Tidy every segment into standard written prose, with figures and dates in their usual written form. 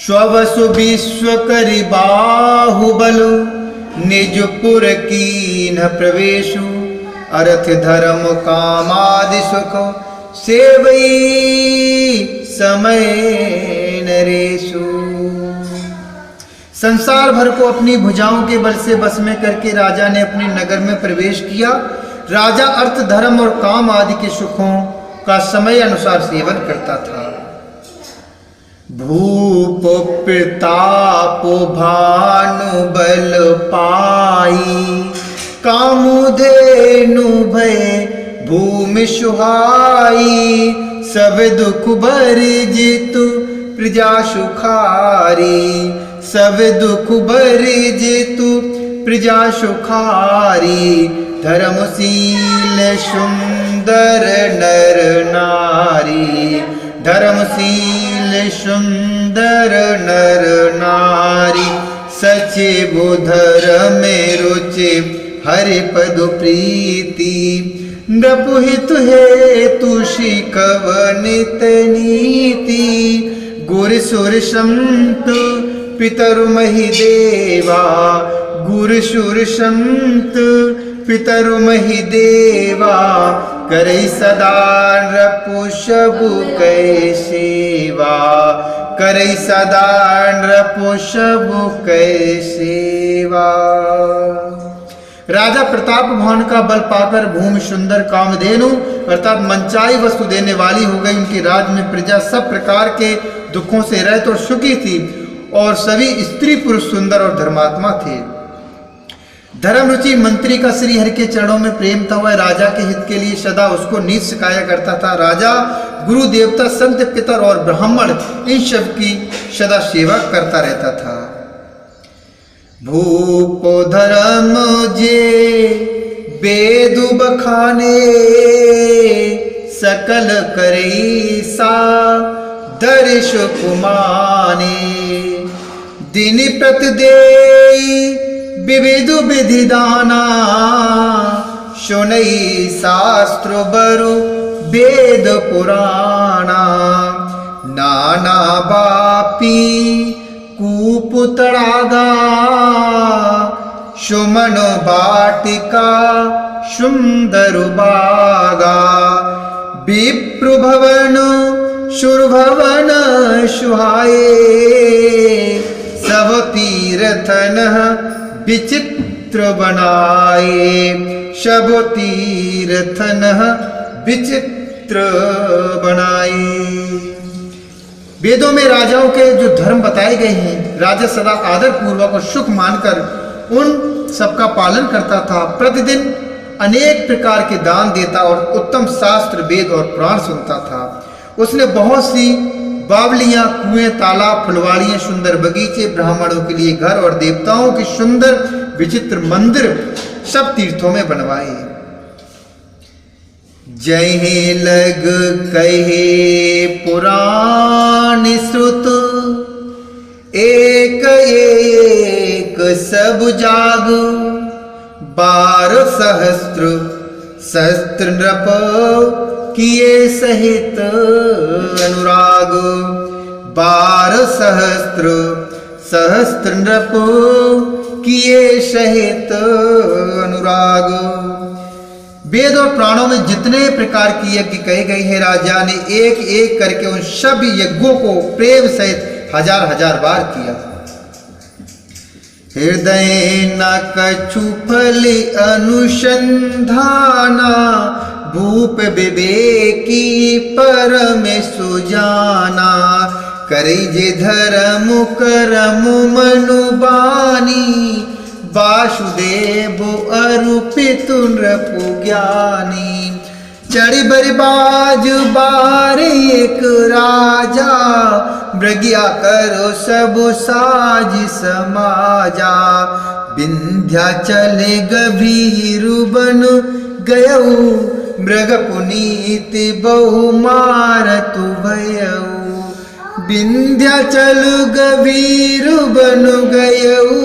स्वसु विश्व करि बाहुबलु निजपुर कीन प्रवेशु अर्थ धर्म कामादि सुख सेवई समय नरेशु। संसार भर को अपनी भुजाओं के बल से बस में करके राजा ने अपने नगर में प्रवेश किया। राजा अर्थ धर्म और काम आदि के सुखों का समय अनुसार सेवन करता था। भूप प्रताप भानु बल पाई कामुधेनु भय भूमि सुहाई सब दुख भरिजितु प्रजा सुखारी सब दुख भरिजितु प्रजा सुखारी धर्मशील सुंदर नर नारी धर्मशील सुंदर नर नारी सचिव धर्म रुचि हरि पद प्रीति नृपुहित हेतु शिखव नित नीति गुर सुर संत पितरु महि देवा गुर सुर संत पितरु महि देवा करे सदा नृपु सबु कै सेवा करे सदा नृपु सबु कै सेवा। राजा प्रताप भवन का बल पाकर भूमि सुंदर कामधेनु अर्थात मनचाही वस्तु देने वाली हो गई। उनके राज्य में प्रजा सब प्रकार के दुखों से रहित और सुखी थी और सभी स्त्री पुरुष सुंदर और धर्मात्मा थे। धर्म रुचि मंत्री का श्री हरि के चरणों में प्रेम था। वह राजा के हित के लिए सदा उसको नीत सिखाया करता था। राजा गुरु देवता संत पितर और ब्राह्मण इन सब की सदा सेवा करता रहता था। भूप धर्म जे वेदु बखाने सकल करे सा दर्श कुमाने दिन प्रतिदेई विविधु विधि दाना सुनई शास्त्र बरु वेद पुराणा नाना बापी कूपुतड़ागा सुमन बाटिका सुंदर बागा विप्र भवन सुरभवन सुहाए सब तीर्थन विचित्र बनाए सब तीर्थन विचित्र बनाए। वेदों में राजाओं के जो धर्म बताए गए हैं राजा सदा आदर पूर्वक और सुख मानकर उन सबका पालन करता था। प्रतिदिन अनेक प्रकार के दान देता और उत्तम शास्त्र वेद और पुराण सुनता था। उसने बहुत सी बावलियां कुएं तालाब फुलवाड़ियां सुंदर बगीचे ब्राह्मणों के लिए घर और देवताओं के सुंदर विचित्र मंदिर सब तीर्थों में बनवाए। जय लग कहे पुराण श्रुत एक एक सब जाग 12 सहस्त्र शस्त्र नृप किए सहित अनुराग 12 सहस्त्र सहस्त्र नृप किए सहित अनुराग। वेद और पुराणों में जितने प्रकार की यज्ञ कहे गए हैं राजा ने एक एक करके उन सभी यज्ञों को प्रेम सहित हजार हजार बार किया। हृदय न कछु फल अनुसंधाना भूप विवेकी परम सुजाना करे जे धर्म करम मनुबानी वासुदेव अरूपित नृपु ज्ञानी चढ़ी बरिबाज बार एक राजा मृग्या करो सब साज समाजा विंध्याचल गभीर बन गयऊ मृग पुनीत बहु मारतु भयऊ विंध्याचल गभीर बन गयऊ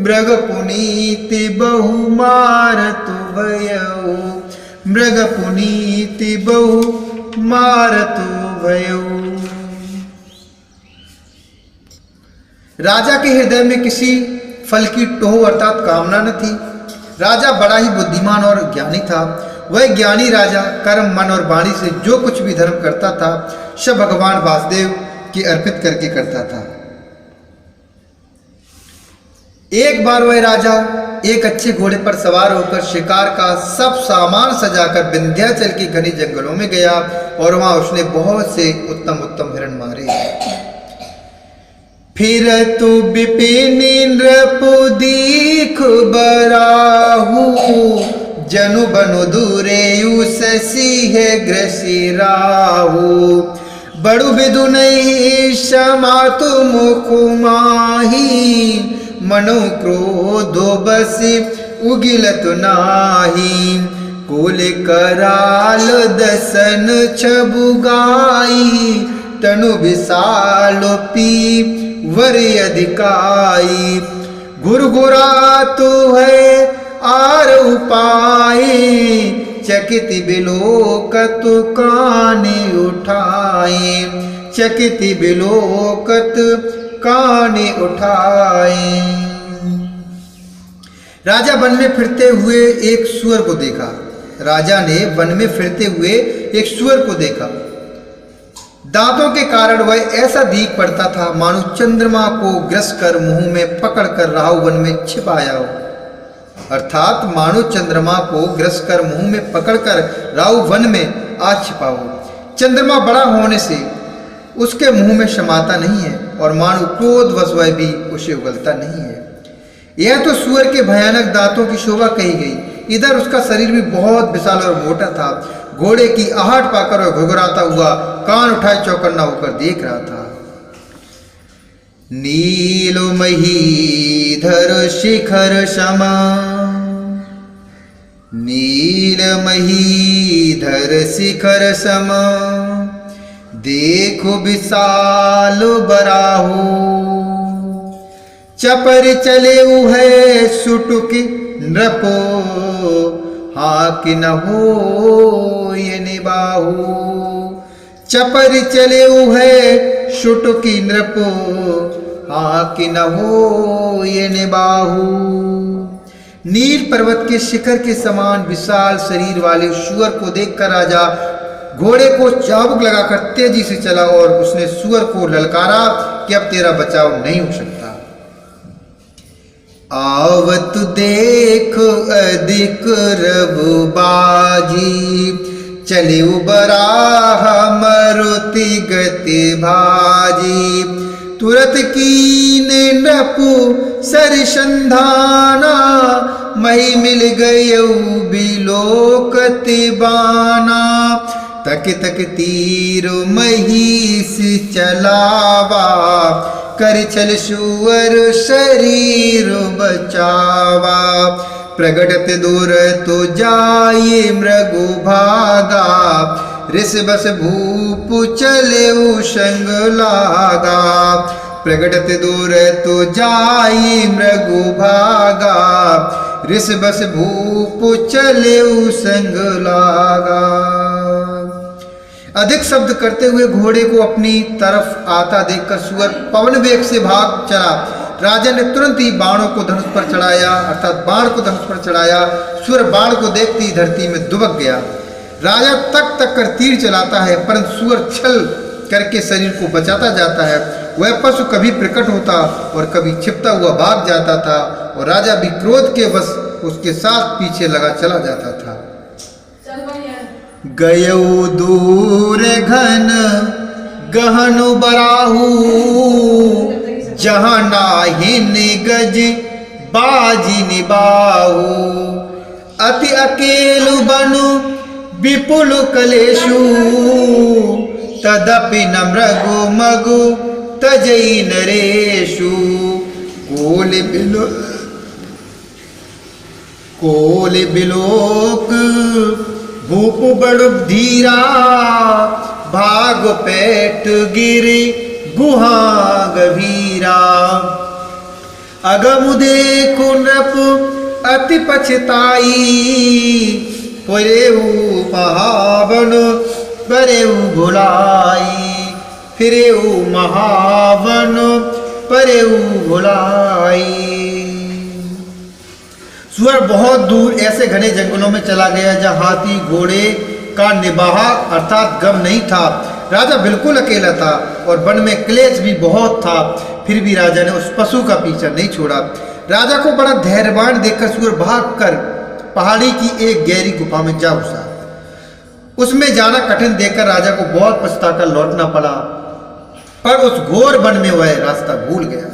मृग पुनीत बहु मारतु भयऊ मृग पुनीत बहु मारतु भयऊ। राजा के हृदय में किसी फल की टोह अर्थात कामना न थी। राजा बड़ा ही बुद्धिमान और ज्ञानी था। वह ज्ञानी राजा कर्म, मन और वाणी से जो कुछ भी धर्म करता था सब भगवान वासुदेव की अर्पित करके करता था। एक बार वह राजा एक अच्छे घोड़े पर सवार होकर शिकार का सब सामान सजाकर विंध्याचल के घने जंगलों में गया और वहां उसने बहुत से उत्तम उत्तम हिरण मारे। फिर तू विपिन नृपु दीख बराहु, जनु बनु दूरे सिंह ग्रसिराहु। बड़ु विदु नहीं समातु मुख माही, मनो क्रोधो बस उगिलत नाही। कुल कराल दसन छबुगाई, तनु विशाल पी वर अधिकाई। गुरगुरा तो है आर उपाय, चकित बिलोकत काने उठाए। चकित बिलोकत काने उठाए। राजा वन में फिरते हुए एक सुअर को देखा। राजा ने वन में फिरते हुए एक सुअर को देखा। दांतों के कारण वह ऐसा दीख पड़ता था मानो चंद्रमा को ग्रस कर मुंह में पकड़ कर राहु वन में छिपाया हो। अर्थात मानो चंद्रमा को ग्रस कर मुंह में पकड़कर राहु वन में आ छिपा हो। चंद्रमा बड़ा होने से उसके मुंह में समाता नहीं है और मानो क्रोधवश वह भी उसे उगलता नहीं है। यह तो सूअर के भयानक दांतों की शोभा कही गई। इधर उसका शरीर भी बहुत विशाल और मोटा था। घोड़े की आहट पाकर वह घुघराता हुआ कान उठाए चौकन्ना होकर देख रहा था। नीलो महीधर शिखर समा, नील महीधर शिखर समा। देखो विशाल बराहु, चपर चले है सुटुक नृपो। हाक न हो ये निबाहु, चपर चले है सुटुकी नृपो। हाक न हो ये निबाहु। नील पर्वत के शिखर के समान विशाल शरीर वाले सुअर को देखकर राजा घोड़े को चाबुक लगाकर तेजी से चला और उसने सुअर को ललकारा कि अब तेरा बचाव नहीं हो सकता। आवत देख अधिक रघुबाजी, चले बराह मरुति गति भाजी। तुरत कीन नृपु सरसंधाना, मही मिल गयौ बिलोकत बाना। तक तक तीर महिष चलावा, कर छल सुअर शरीर बचावा। प्रगटत दूर तो जाए मृगु भागा, ऋष बस भूप चले संग लागा। प्रगटत दूर तो जाए मृगु भागा, ऋष बस भूप चले संग लागा। अधिक शब्द करते हुए घोड़े को अपनी तरफ आता देखकर सुअर पवन वेग से भाग चला। राजा ने तुरंत ही बाणों को धनुष पर चढ़ाया, अर्थात बाण को धनुष पर चढ़ाया। सुअर बाण को देखते ही धरती में दुबक गया। राजा तक तक कर तीर चलाता है, परंतु सुअर छल करके शरीर को बचाता जाता है। वह पशु कभी प्रकट होता और कभी छिपता हुआ भाग जाता था और राजा भी क्रोध के वश उसके साथ पीछे लगा चला जाता था। गयौ दूर घन गहन बराहु, जहाँ नाहिन गज बाजी निबाहु। अति अकेलु बनु विपुल कलेशु, तदपि न मृगु मगु तजई नरेशु। कोल बिलोक भूप बड़ धीरा, भाग पेट गिरी गुहा गभीरा। अगम देखो नृप अति पछताई, पुरेऊ महावन बरेऊ भुलाई। फिरेऊ महावन परेऊ भुलाई। सूअर बहुत दूर ऐसे घने जंगलों में चला गया जहाँ हाथी घोड़े का निबाह अर्थात गम नहीं था। राजा बिल्कुल अकेला था और वन में क्लेश भी बहुत था। फिर भी राजा ने उस पशु का पीछा नहीं छोड़ा। राजा को बड़ा धैर्यवान देखकर सूअर भागकर पहाड़ी की एक गहरी गुफा में जा घुसा। उसमें जाना कठिन देखकर राजा को बहुत पछताकर लौटना पड़ा, पर उस घोर वन में वह रास्ता भूल गया।